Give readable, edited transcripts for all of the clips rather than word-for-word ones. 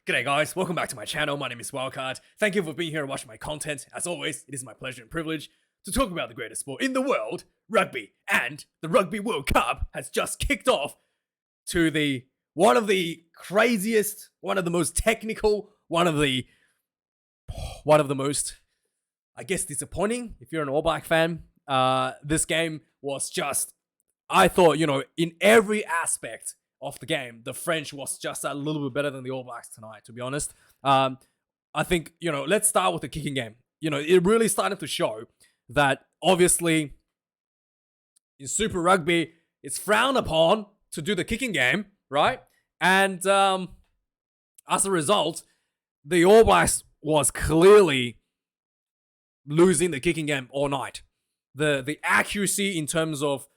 G'day guys, welcome back to my channel. My name is Wildkard. Thank you for being here and watching my content. As always, it is my pleasure and privilege to talk about the greatest sport in the world, rugby. And the Rugby World Cup has just kicked off to one of the craziest, one of the most technical, one of the most, I guess, disappointing if you're an All Black fan. This game was just, I thought, in every aspect of the game, the French was just a little bit better than the All Blacks tonight, to be honest. I think, let's start with the kicking game. It really started to show that obviously in Super Rugby, it's frowned upon to do the kicking game, right? And as a result, the All Blacks was clearly losing the kicking game all night. The accuracy in terms of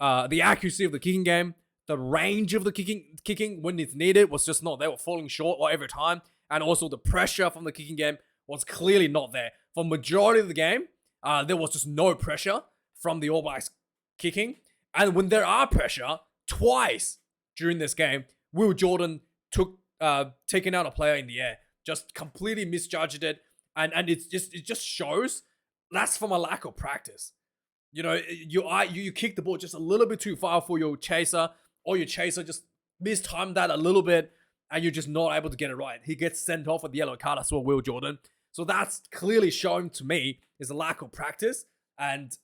the accuracy of the kicking game, the range of the kicking when it's needed was just not there. They were falling short every time. And also the pressure from the kicking game was clearly not there. For majority of the game, there was just no pressure from the All Blacks kicking. And when there are pressure, twice during this game, Will Jordan taken out a player in the air. Just completely misjudged it. And it just shows that's from a lack of practice. You kick the ball just a little bit too far for your chaser, or your chaser just mistimed that a little bit, and you're just not able to get it right. He gets sent off with the yellow card as well, Will Jordan. So that's clearly showing to me is a lack of practice, and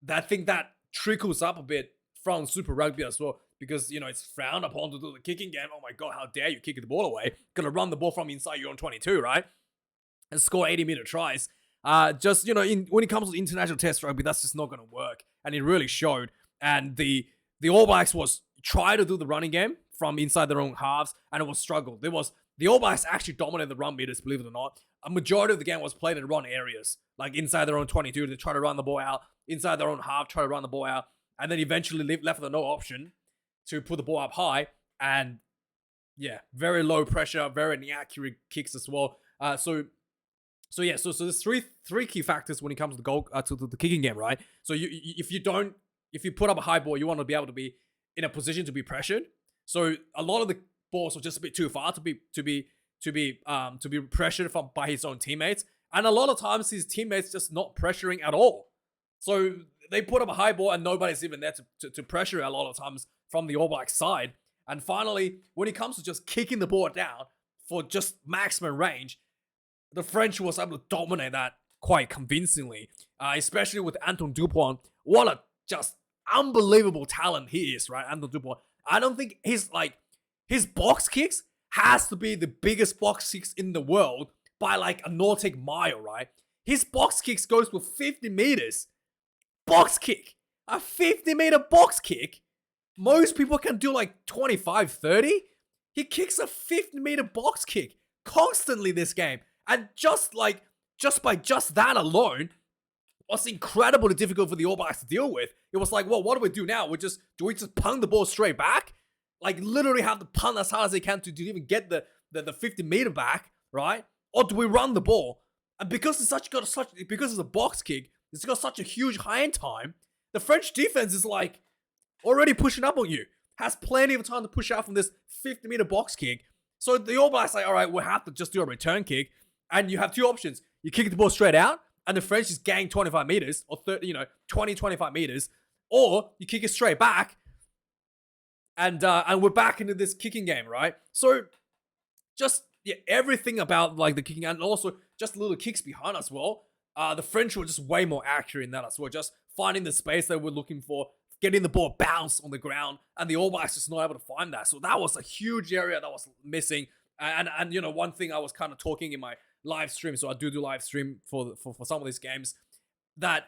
I think that trickles up a bit from Super Rugby as well, because it's frowned upon to do the kicking game. Oh my god, how dare you kick the ball away? Gonna run the ball from inside your own 22, right? And score 80-meter tries. When it comes to international test rugby, that's just not gonna work, and it really showed. And the All Blacks was try to do the running game from inside their own halves, and it was struggled. The All Blacks actually dominated the run meters, believe it or not. A majority of the game was played in run areas, like inside their own 22. They try to run the ball out inside their own half, try to run the ball out, and then eventually left with no option to put the ball up high. And yeah, very low pressure, very inaccurate kicks as well. So there's three key factors when it comes to the kicking game, right? So if you put up a high ball, you want to be able to be in a position to be pressured. So a lot of the balls were just a bit too far to be pressured by his own teammates, and a lot of times his teammates just not pressuring at all. So they put up a high ball and nobody's even there to pressure a lot of times from the All Blacks side. And finally, when it comes to just kicking the ball down for just maximum range, the French was able to dominate that quite convincingly, especially with Antoine Dupont. What a just unbelievable talent he is, right? Antoine Dupont. I don't think his box kicks has to be the biggest box kicks in the world by like a nautic mile, right? His box kicks goes with 50 meters. Box kick. A 50-meter box kick. Most people can do like 25, 30. He kicks a 50-meter box kick constantly this game. And just by that alone, was incredibly difficult for the All Blacks to deal with. It was like, well, what do we do now? Do we just punt the ball straight back? Like literally have to punt as hard as they can to even get the 50-meter back, right? Or do we run the ball? And because it's a box kick, it's got such a huge hand time, the French defense is like already pushing up on you. Has plenty of time to push out from this 50-meter box kick. So the All Blacks like, all right, we'll have to just do a return kick. And you have two options. You kick the ball straight out, and the French just gang 25 meters, or 20, 25 meters, or you kick it straight back, and we're back into this kicking game, right? So, everything about like the kicking, and also just little kicks behind as well. The French were just way more accurate in that as well, just finding the space they were looking for, getting the ball bounce on the ground, and the All Blacks just not able to find that. So that was a huge area that was missing. And one thing I was kind of talking in my live stream, so I do live stream for some of these games, that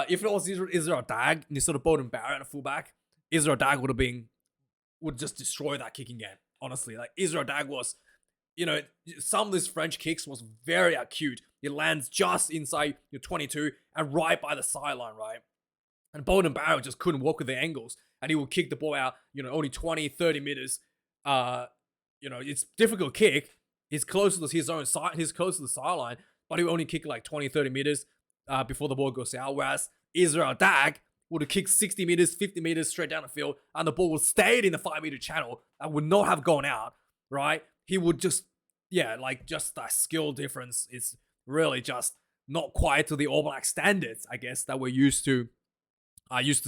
if it was Israel Dag instead of Beauden Barrett at fullback, Israel Dag would just destroy that kicking game. Honestly, like Israel Dag was, some of these French kicks was very acute. It lands just inside your 22 and right by the sideline, right? And Beauden Barrett just couldn't walk with the angles, and he would kick the ball out, only 20, 30 meters. It's difficult kick. He's close to his own side. He's close to the sideline, but he will only kick like 20, 30 meters before the ball goes out. Whereas Israel Dag would have kicked 60 meters, 50 meters straight down the field, and the ball would stayed in the 5-meter channel and would not have gone out, right? He would just yeah, like just that skill difference is really just not quite to the All Black standards, I guess, that we're used to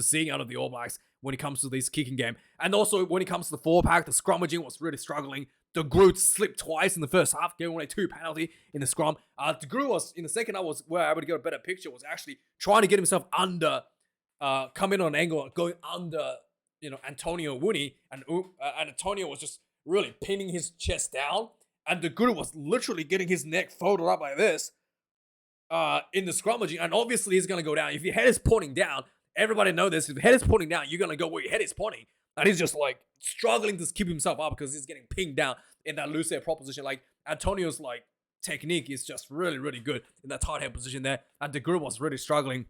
seeing out of the All Blacks when it comes to this kicking game. And also when it comes to the 4-pack, the scrummaging was really struggling. De Groot slipped twice in the first half, giving away 2 penalty in the scrum. De Groot was, in the second half, was where I would get a better picture, was actually trying to get himself under, coming on an angle, going under, Antonio Wooney. And Antonio was just really pinning his chest down. And De Groot was literally getting his neck folded up like this in the scrummaging. And obviously he's going to go down. If your head is pointing down, everybody know this. If your head is pointing down, you're going to go where your head is pointing. And he's just like struggling to keep himself up because he's getting pinged down in that loose head proposition. Like Antonio's like technique is just really, really good in that tight head position there. And De Groot was really struggling.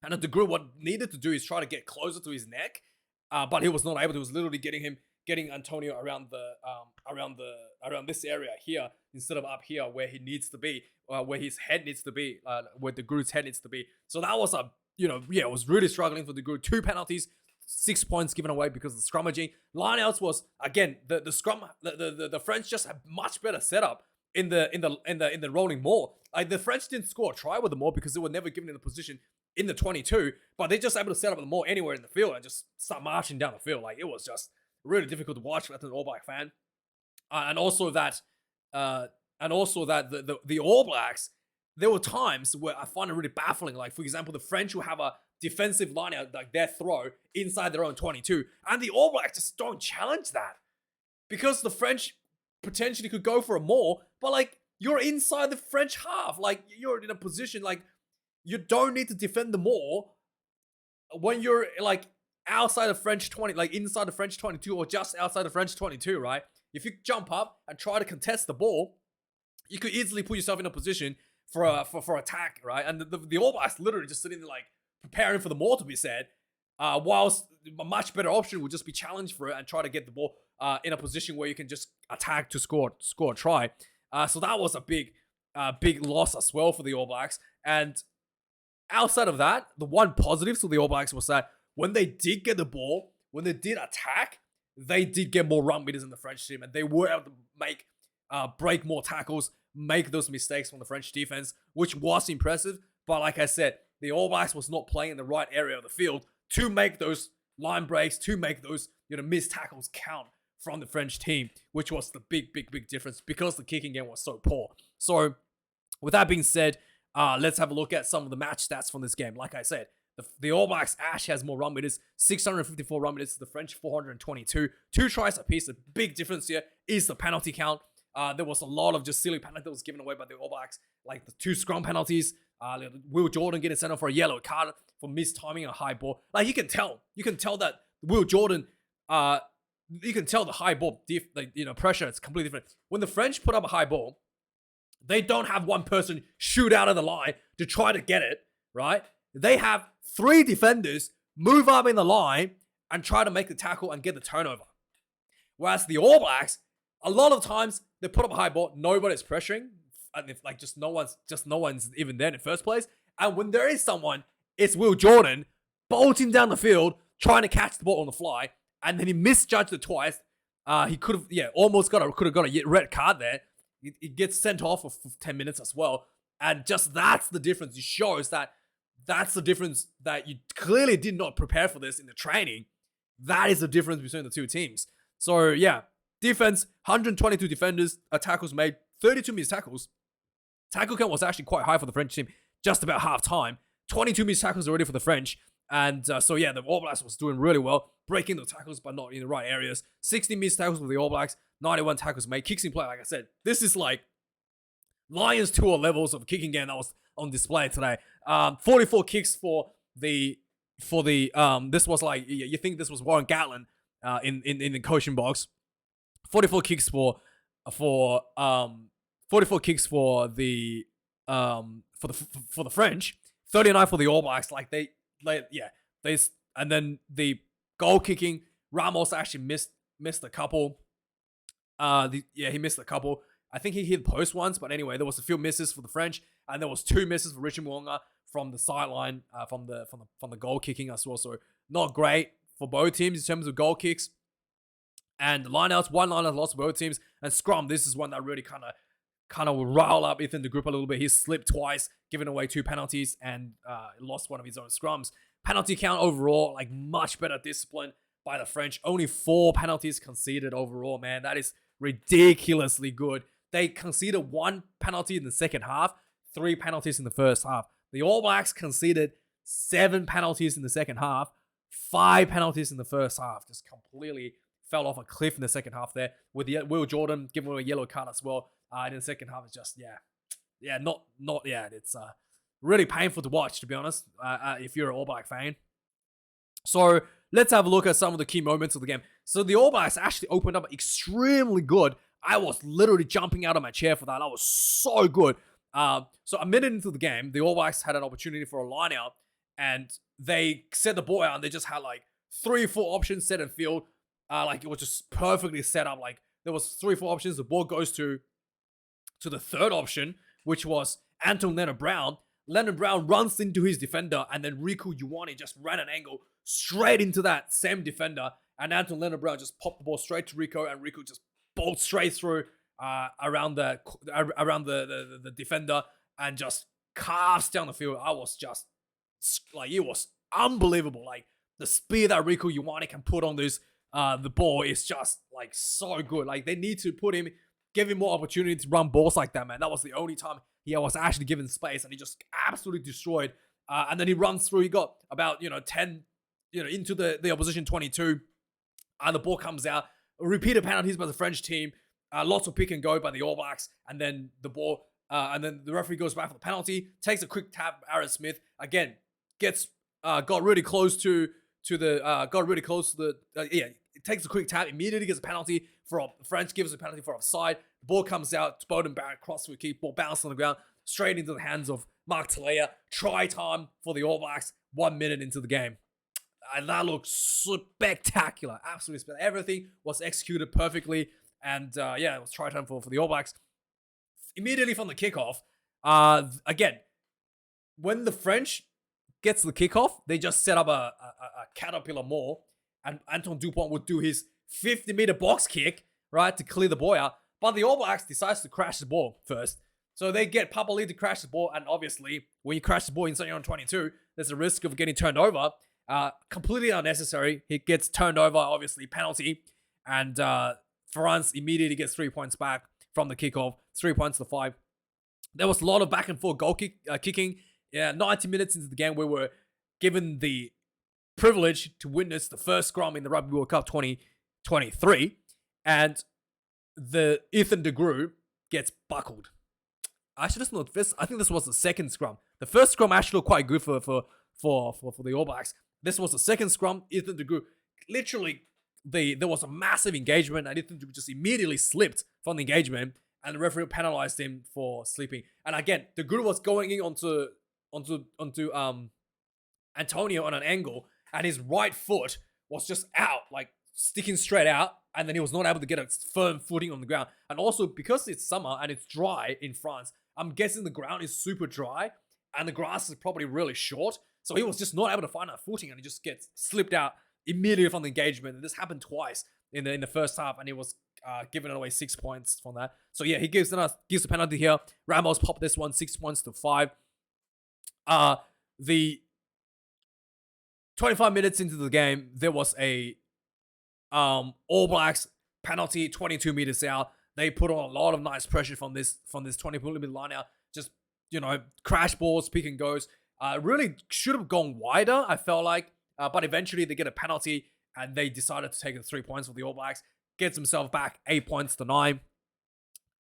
And De Groot, what needed to do is try to get closer to his neck. But he was not able to. He was literally getting Antonio around this area here instead of up here where he needs to be, where his head needs to be, where De Groot's head needs to be. So that was it was really struggling for De Groot. 2 penalties, 6 points given away because of the scrummaging. Lineouts was again the scrum. The French just had much better setup in the rolling maul. Like the French didn't score a try with the maul because they were never given in the position in the 22, but they're just able to set up the maul anywhere in the field and just start marching down the field. Like it was just really difficult to watch as an All Black fan, and also that the All Blacks, there were times where I find it really baffling. Like for example, the French will have a defensive line out, like their throw inside their own 22, and the All Blacks just don't challenge that because the French potentially could go for a maul, but like you're inside the French half, like you're in a position like you don't need to defend the maul when you're like outside of French 20, like inside the French 22 or just outside the French 22, right? If you jump up and try to contest the ball, you could easily put yourself in a position for attack, right? And the All Blacks literally just sitting there like preparing for the maul to be said, whilst a much better option would just be challenge for it and try to get the ball in a position where you can just attack to score a try. So that was a big loss as well for the All Blacks. And outside of that, the one positive for the All Blacks was that when they did get the ball, when they did attack, they did get more run meters in the French team, and they were able to break more tackles, make those mistakes from the French defense, which was impressive. But like I said, the All Blacks was not playing in the right area of the field to make those line breaks, to make those missed tackles count from the French team, which was the big difference because the kicking game was so poor. So with that being said, let's have a look at some of the match stats from this game. Like I said, the All Blacks, Ash has more run meters, 654 run meters to the French, 422. 2 tries apiece. The big difference here is the penalty count. There was a lot of just silly penalty that was given away by the All Blacks, like the 2 scrum penalties. Will Jordan getting sent off for a yellow card for mistiming a high ball. Like you can tell that Will Jordan, you can tell the high ball, pressure is completely different. When the French put up a high ball, they don't have one person shoot out of the line to try to get it, right? They have 3 defenders move up in the line and try to make the tackle and get the turnover. Whereas the All Blacks, a lot of times they put up a high ball, nobody's pressuring, and if like just no one's even there in the first place. And when there is someone, it's Will Jordan bolting down the field trying to catch the ball on the fly, and then he misjudged it twice. He could have could have got a red card there. He gets sent off for 10 minutes as well, and just that's the difference. It shows that that's the difference, that you clearly did not prepare for this in the training. That is the difference between the 2 teams. So yeah, defense, 122 defenders, tackles made, 32 missed tackles. Tackle count was actually quite high for the French team, just about half time. 22 missed tackles already for the French. And so yeah, the All Blacks was doing really well, breaking the tackles but not in the right areas. 60 missed tackles for the All Blacks, 91 tackles made. Kicks in play, like I said, this is like Lions tour levels of kicking game that was on display today. 44 kicks for the this was like, you think this was Warren Gatlin in the coaching box. 44 kicks for 44 kicks for the French, 39 for the All Blacks. Like they and then the goal kicking, Ramos actually missed a couple. He missed a couple. I think he hit post once, but anyway, there was a few misses for the French, and there was 2 misses for Richard Mwonga from the sideline, from the goal kicking as well. So not great for both teams in terms of goal kicks. And lineouts, one lineout lost for both teams. And scrum, this is one that really kind of will rile up Ethan de Group a little bit. He slipped twice, giving away 2 penalties, and lost one of his own scrums. Penalty count overall, like much better discipline by the French. Only 4 penalties conceded overall, man. That is ridiculously good. They conceded 1 penalty in the second half, 3 penalties in the first half. The All Blacks conceded 7 penalties in the second half, 5 penalties in the first half. Just completely fell off a cliff in the second half there, with Will Jordan giving away a yellow card as well. In the second half, it's just, it's really painful to watch, to be honest, if you're an All Black fan. So let's have a look at some of the key moments of the game. So the All Blacks actually opened up extremely good. I was literally jumping out of my chair for that. That was so good. So a minute into the game, the All Blacks had an opportunity for a line out, and they set the ball out, and they just had like 3 or 4 options set in field. Like it was just perfectly set up. Like there was 3 or 4 options. The ball goes to the third option, which was Anton Leonard-Brown. Leonard-Brown runs into his defender, and then Riku Ioane just ran an angle straight into that same defender, and Anton Leonard-Brown just popped the ball straight to Riku, and Riku just bolted straight through around the defender and just carves down the field. I was just like, it was unbelievable. Like the speed that Riku Ioane can put on this the ball is just like so good. Like they need to give him more opportunity to run balls like that, man. That was the only time he was actually given space, and he just absolutely destroyed. And then he runs through. He got about 10 into the opposition 22, and the ball comes out. Repeated penalties by the French team. Lots of pick and go by the All Blacks, and then the ball. And then the referee goes back for the penalty. Takes a quick tap. Aaron Smith again got really close to the. It takes a quick tap, immediately gets a penalty for French, gives a penalty for offside. The ball comes out, Beauden Barrett cross for kick, ball bounced on the ground, straight into the hands of Mark Talea. Try time for the All Blacks, 1 minute into the game. And that looked spectacular, absolutely spectacular. Everything was executed perfectly, and it was try time for the All Blacks. Immediately from the kickoff, again, when the French gets the kickoff, they just set up a caterpillar maul, and Anton Dupont would do his 50-meter box kick, right, to clear the ball out. But the All Blacks decides to crash the ball first. So they get Papali to crash the ball, and obviously, when you crash the ball inside your own 22, there's a risk of getting turned over. Completely unnecessary. He gets turned over, obviously, penalty. And France immediately gets 3 points back from the kickoff, 3 points to 5. There was a lot of back and forth goal kicking. 90 minutes into the game, we were given the privilege to witness the first scrum in the Rugby World Cup 2023, and the Ethan de Group gets buckled. Actually, that's not this. I think this was the second scrum. The first scrum actually looked quite good for the All Blacks. This was the second scrum. Ethan de Group, literally, there was a massive engagement, and Ethan de Group just immediately slipped from the engagement, and the referee penalized him for sleeping. And again, de Group was going in onto Antonio on an angle, and his right foot was just out, like sticking straight out, and then he was not able to get a firm footing on the ground. And also, because it's summer and it's dry in France, I'm guessing the ground is super dry, and the grass is probably really short, so he was just not able to find that footing, and he just gets slipped out immediately from the engagement. And this happened twice in the first half, and he was giving away 6 points from that. So yeah, he gives the penalty here. Ramos popped this one, 6 points to 5. The 25 minutes into the game, there was a All Blacks penalty 22 meters out. They put on a lot of nice pressure from this 20-meter line out. Just, crash balls, pick and goes. Really should have gone wider, I felt like. But eventually they get a penalty, and they decided to take the 3 points for the All Blacks. Gets himself back 8 points to 9.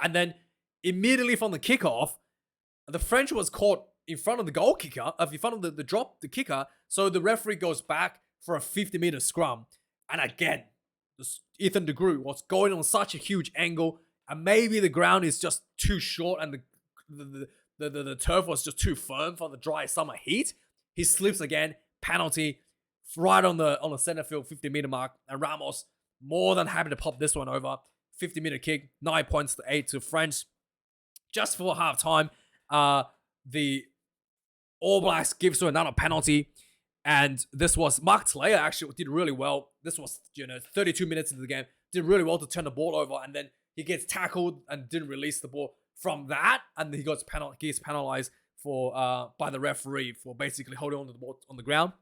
And then immediately from the kickoff, the French was caught in front of the goal kicker, in front of the kicker. So the referee goes back for a 50-meter scrum. And again, Ethan de Group was going on such a huge angle, and maybe the ground is just too short, and the turf was just too firm for the dry summer heat. He slips again, penalty, right on the center field 50-meter mark, and Ramos more than happy to pop this one over. 50-meter kick, 9 points to 8 to French. Just for half time, the All Blacks gives to another penalty, and this was Mark Talea actually did really well. This was 32 minutes into the game, did really well to turn the ball over, and then he gets tackled and didn't release the ball from that, and he gets penalized for by the referee for basically holding on to the ball on the ground.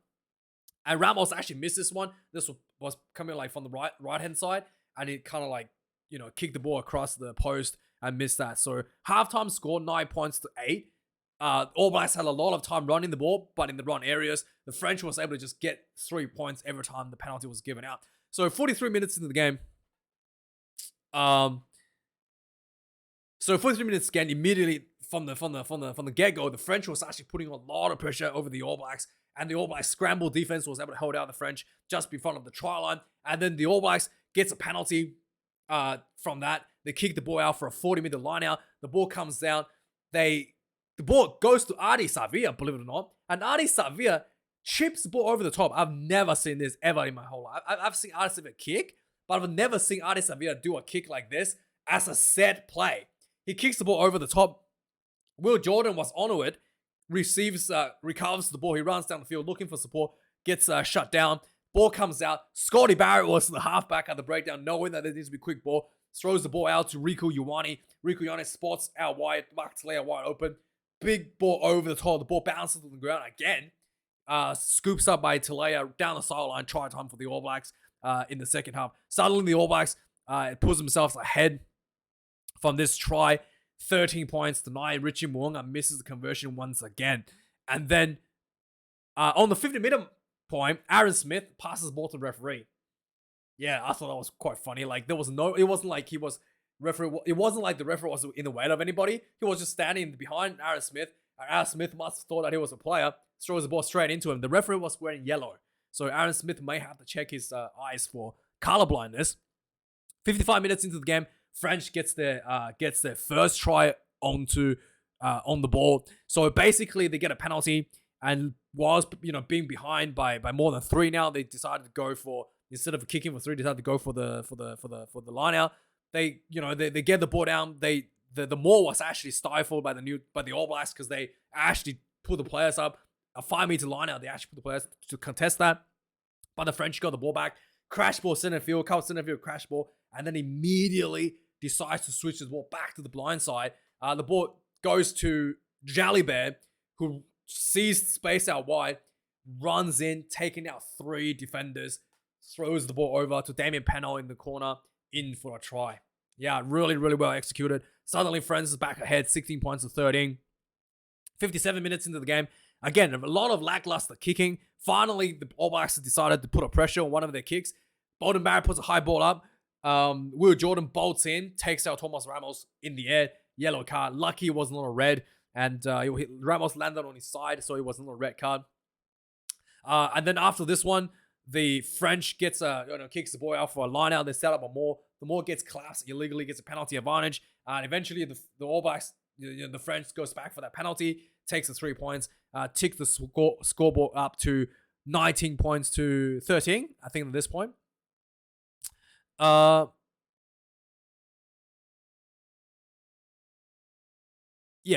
And Ramos actually missed this one. This was coming like from the right hand side, and he kind of like, you know, kicked the ball across the post and missed that. So halftime score 9 points to 8. All Blacks had a lot of time running the ball, but in the wrong areas. The French was able to just get 3 points every time the penalty was given out. So 43 minutes into the game. So 43 minutes again, immediately from the get-go, the French was actually putting a lot of pressure over the All Blacks, and the All Blacks scramble defense was able to hold out the French just in front of the try line. And then the All Blacks gets a penalty from that. They kick the ball out for a 40-meter line out. The ball comes down. The ball goes to Adi Savia, believe it or not. And Adi Savia chips the ball over the top. I've never seen this ever in my whole life. I've seen Adi Savia kick, but I've never seen Adi Savia do a kick like this as a set play. He kicks the ball over the top. Will Jordan was onto it, recovers the ball. He runs down the field looking for support, gets shut down. Ball comes out. Scotty Barrett was the halfback at the breakdown, knowing that there needs to be a quick ball. Throws the ball out to Riku Ioane. Riku Ioane spots out wide. Mark Talea wide open. Big ball over the top. The ball bounces to the ground again. Scoops up by Talea down the sideline. Try time for the All Blacks in the second half. Suddenly the All Blacks pulls themselves ahead from this try. 13 points to 9. Richie Mo'unga misses the conversion once again. And then on the 50-meter point, Aaron Smith passes the ball to the referee. Yeah, I thought that was quite funny. Like, it wasn't like he was referee. It wasn't like the referee was in the way of anybody. He was just standing behind Aaron Smith. Aaron Smith must have thought that he was a player. Throws the ball straight into him. The referee was wearing yellow, so Aaron Smith may have to check his eyes for color blindness. 55 minutes into the game, French gets their first try on the ball. So basically, they get a penalty, and whilst being behind by more than 3 now, they decided to go for, instead of kicking for 3, decided to go for the line out. They get the ball down. The maul was actually stifled by the All Blacks because they actually put the players up a 5-meter line out. They actually put the players to contest that, but the French got the ball back. Crash ball center field, crash ball, and then immediately decides to switch the ball back to the blind side. The ball goes to Jalibert, who sees space out wide, runs in, taking out 3 defenders, throws the ball over to Damien Pennell in the corner, in for a try. Yeah, really, really well executed. Suddenly, France is back ahead, 16 points to 13. 57 minutes into the game. Again, a lot of lackluster kicking. Finally, the All Blacks decided to put a pressure on one of their kicks. Bolden Barrett puts a high ball up. Will Jordan bolts in, takes out Thomas Ramos in the air. Yellow card. Lucky it wasn't a red. And Ramos landed on his side, so it wasn't a red card. And then after this one, the French kicks the ball out for a line out. They set up a maul. The maul gets collapsed, illegally gets a penalty advantage. And eventually, the All Blacks, the French goes back for that penalty, takes the 3 points, tick the scoreboard up to 19 points to 13, I think, at this point. Yeah,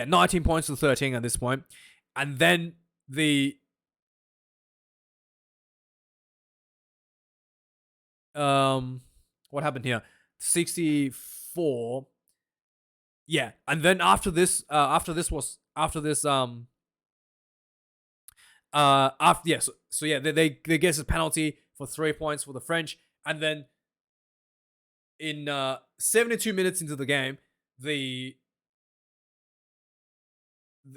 19 points to 13 at this point. And then what happened here? 64. Yeah, and then after this they get a penalty for 3 points for the French, and then in 72 minutes into the game,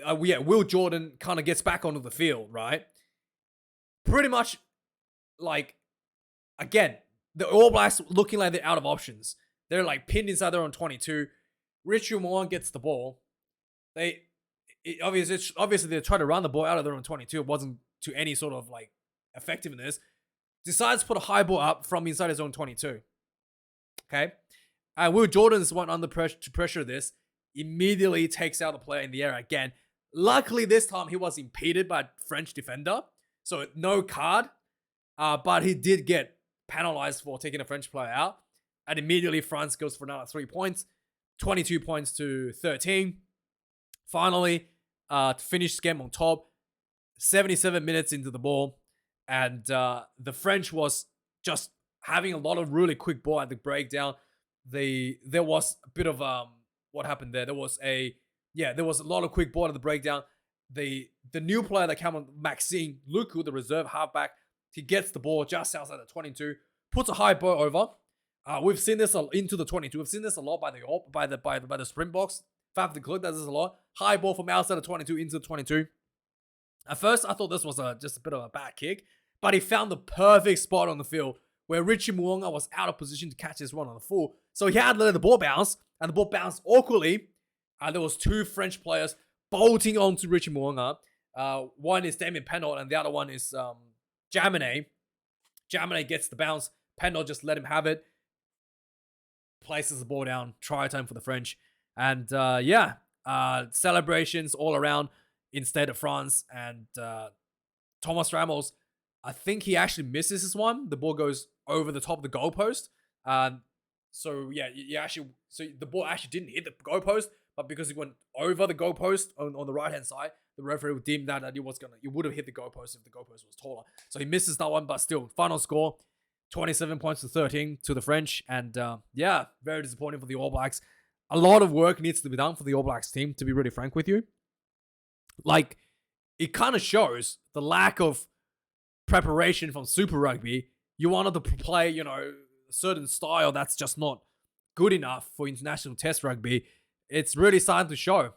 Will Jordan kind of gets back onto the field, right? Pretty much, like, again, the All Blacks looking like they're out of options. They're like pinned inside their own 22. Richie Mo'unga gets the ball. Obviously they try to run the ball out of their own 22. It wasn't to any sort of like effectiveness. Decides to put a high ball up from inside his own 22. Okay, Will Jordan's one under pressure to pressure this. Immediately takes out the player in the air again. Luckily this time he was impeded by a French defender, so no card. But he did get penalized for taking a French player out. And immediately France goes for another 3 points. 22 points to 13. Finally, to finish the game on top, 77 minutes into the ball, and the French was just having a lot of really quick ball at the breakdown. There was a bit of what happened there. There was a lot of quick ball at the breakdown. The new player that came on, Maxine Luku, the reserve halfback, he gets the ball just outside the 22, puts a high ball over. We've seen this into the 22. We've seen this a lot by the Springboks. Faf the Click does this a lot. High ball from outside the 22 into the 22. At first, I thought this was just a bit of a bad kick, but he found the perfect spot on the field where Richie Mo'unga was out of position to catch this one on the full. So he had to let the ball bounce, and the ball bounced awkwardly. There was 2 French players bolting onto Richie Mo'unga. One is Damien Penot, and the other one is Jaminet. Jaminet gets the bounce. Penot just let him have it. Places the ball down. Try time for the French. And celebrations all around in Stade de France. And Thomas Ramos, I think he actually misses this one. The ball goes over the top of the goalpost. So the ball actually didn't hit the goalpost, but because it went over the goalpost on the right hand side, the referee deemed that it would have hit the goalpost if the goalpost was taller. So he misses that one, but still, final score 27 points to 13 to the French, and very disappointing for the All Blacks. A lot of work needs to be done for the All Blacks team, to be really frank with you. Like, it kind of shows the lack of preparation from Super Rugby. You wanted to play, a certain style that's just not good enough for international test rugby. It's really starting to show.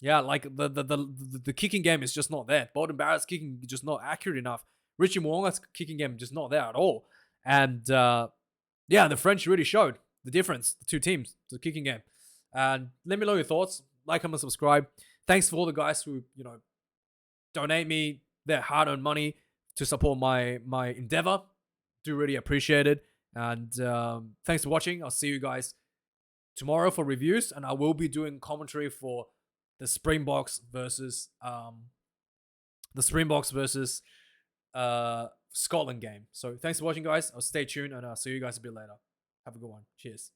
Yeah, like the kicking game is just not there. Bolton Barrett's kicking is just not accurate enough. Richie Mo'unga's kicking game just not there at all. And the French really showed the difference, the two teams, the kicking game. And let me know your thoughts. Like, comment, subscribe. Thanks for all the guys who, donate me their hard-earned money to support my endeavor. Do really appreciate it. And thanks for watching. I'll see you guys tomorrow for reviews, and I will be doing commentary for the Springboks versus Scotland game. So thanks for watching, guys. I'll stay tuned, and I'll see you guys a bit later. Have a good one. Cheers.